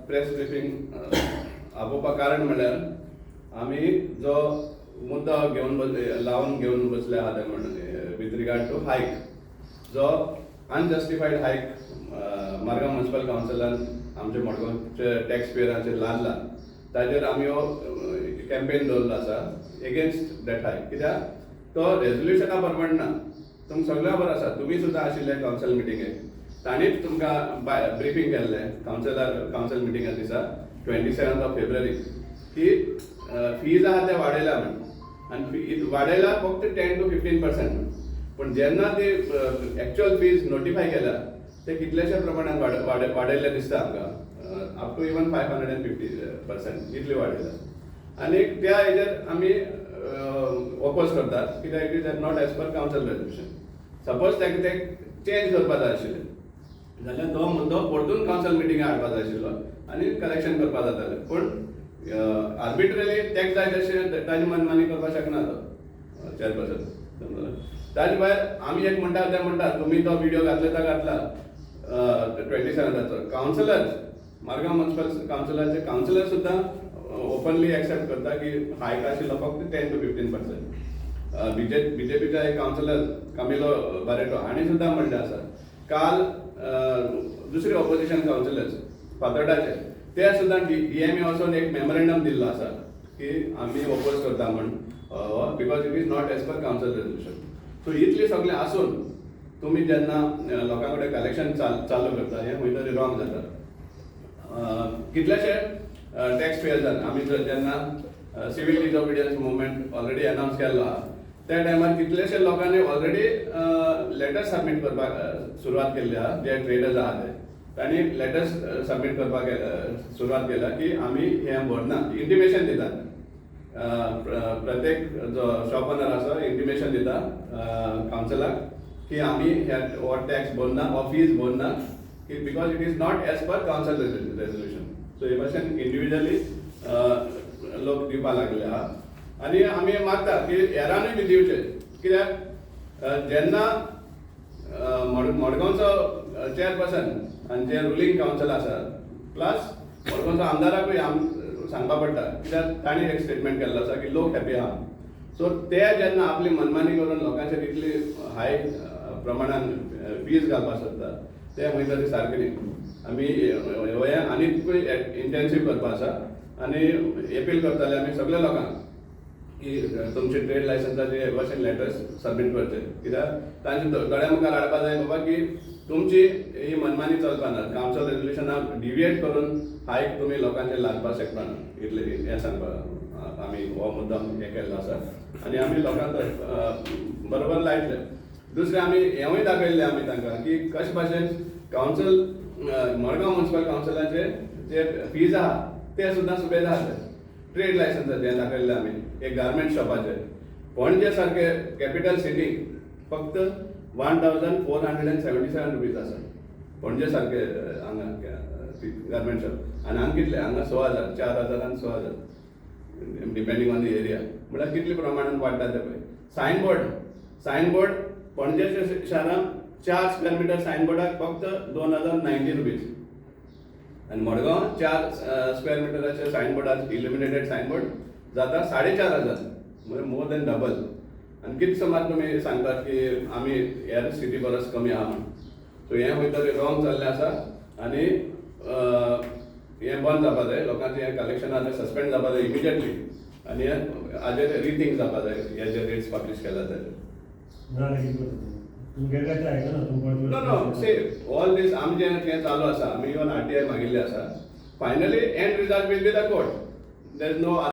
Press briefing आपोवपाक कारण म्हणल्यार आमी जो मुद्दो लावन घेवन बसले आहा ते म्हणून विथ रिगार्ड टू हायक, जो अनजस्टिफाईड हायक मारगांव म्युनिसिपल कावन्सिलान आमचे मडगांवचे टॅक्स पेयरांचेर लादला, ताजेर आमी हो कॅम्पेन दवरलो आसा एगेन्स्ट दॅट हायक. कित्याक तो रेजोल्युशना प्रमाण ना. तुमकां सगळ्या खबर आसा, तुमी सुद्दां आशिल्ले कावन्सिल मिटिंगेक, तांणीच तुमकां ब्रिफींग केल्लें कावन्सिल मिटिंगा दिसा 27 फेब्रुवारी की फीज आहा ते वाडयल्या म्हणून, आनी वाडयल्या फक्त 10 to 15%. पूण जेन्ना ती एक्चुअल फीज नोटिफाय केल्या ते कितलेशे प्रमाणात वाडयल्ले दिसता आमकां, अप टू इवन 550% इतली वाडयल्या. आनी त्या हेजेर आमी ओपोज करतात, कित्याक it is not as per council resolution. Suppose ते चेंज करपा जाय आशिल्लें जाल्यार तो मुद्दो परतून कावन्सिल मिटिंगाक हाडपा जाय आशिल्लो आनी कलेक्शन करपा जातालें. पूण आर्बिट्रली टॅक्स जाय तशें ताजी मनमानी करपाक शकना तो चेअरपर्सन. ताजे भायर आमी एक म्हणटा ते म्हणटात, तुमी तो व्हिडिओ घातला तो घातला 27 कावन्सिलर मारगांव म्युनिसिपल कावन्सिलाचे कावन्सिलर सुद्दां ओपनली एक्सेप्ट करता की हायक आशिल्लो फक्त 10 to 15%. बीजेपीचा एक कावन्सिलर कामिलो बारेटो हांणी सुद्दां म्हणलें आसा. काल दुसरे ऑपोजिशन कावन्सिलर्स फातोर्डाचे ते सुद्दां DMA वचून एक मेमोरेंडम दिल्लो आसा की आमी ओपोज करता म्हणून, because it is not as per council resolution. So इतलें सगळें आसून तुमी जेन्ना लोकां कडेन कलेक्शन चालू करता हें खंय तरी रॉंग जाता. कितलेशे टॅक्स पेयर्सान आमी जेन्ना civil disobedience movement already announce केल्लो आहा, त्या टायमार कितलेशे लोकांनी ऑलरेडी लेटर सबमीट करपाक सुरवात केल्ली आहा. जे ट्रेडर्स आहा ते तांणी लेटर्स सबमीट करपाक सुरवात केल्या की आमी हें भरना, इंटिमेशन दितात. प्रत्येक जो शॉप ओनर आसा इंटिमेशन दिता कावन्सिलाक की आमी हो टॅक्स भरना हो फीज भरना, की because it is not as per council resolution. So हे भाशेन इंडिविज्युअली लोक दिवपाक लागले आहा. आनी आमी मागता की हेरांनूय बी दिवचे, कित्याक जेन्ना मडगांवचो चेअरपर्सन आनी जे रुलींग कावन्सिल आसा प्लस मडगांवचो आमदाराकूय सांगपा पडटा, कित्याक तांणी एक स्टेटमेंट केल्लो आसा की लोक हॅपी आहा. सो ते जेन्ना आपली मनमानी करून लोकांचेर इतली हाय प्रमाणान फीज घालपाक सोदता ते खंय तरी सारकें न्ही. आमी हें आनीकूय इंटेन्सीव करपा आसा आनी अपील करताले आमी सगळ्या लोकांक की तुमचे ट्रेड लायसन्साचे हे भाशेन लेटर्स सबमीट करचे, कित्याक तांचे गळ्या मुखार हाडपा जाय बाबा की तुमची ही मनमानी चलपा ना, कावन्सिल रेजोल्युशनाक डिविएट करून हायक तुमी लोकांचेर लादपाक शकपा ना. इतलें हें सांगपाक आमी हो मुद्दम हें केल्लो आसा आनी आमी लोकांक बरोबर लायतले. दुसरें आमी हेंवूय दाखयल्लें आमी तांकां की कशे भाशेन कावन्सिल मडगांव म्युनिसिपल कावन्सिलाचे जे फीज आहा ते सुद्दां सुबेज आहा. ट्रेड लायसन्साचे हें दाखयल्लें आमी एक गार्मेंट शॉपाचेर पणजे सारके कॅपिटल सिटीक फक्त 1477 रुपीज आसा. पणजे सारके हांगा गार्मेंट शॉप आनी हांगा कितले हांगा 6000 4000 आनी 6000 डिपेंडींग ऑन दी एरिया. म्हळ्यार कितले प्रमाणान वाडटा ते पळय. सायनबोर्ड पणजेच्या शारांत 4 स्क्वेअर मिटर सायनबोर्डाक फक्त 2090 रुपीज आनी मडगांव 4 स्क्वेअर मिटराचे सायनबोर्डाक इल्युमिनेटेड सायनबोर्ड जाता 4500, म्हणजे मोर दॅन डबल. आनी कितें समज तुमी सांगतात की आमी हेर सिटी परस कमी आहा म्हणून. सो हें खंय तरी रॉंग जाल्लें आसा आनी हें बंद जावपा जाय. लोकांचें हें कलेक्शन आहा तें सस्पेंड जावपा जाय इमिजिएटली आनी हाजेर रिथींक जावपा जाय हे जे रेट्स पब्लीश केल्या ते. नो से ऑल दीस आमचें हें चालू आसा. आमी इवन RTI मागिल्ली आसा. Finally end result will be the court. There is no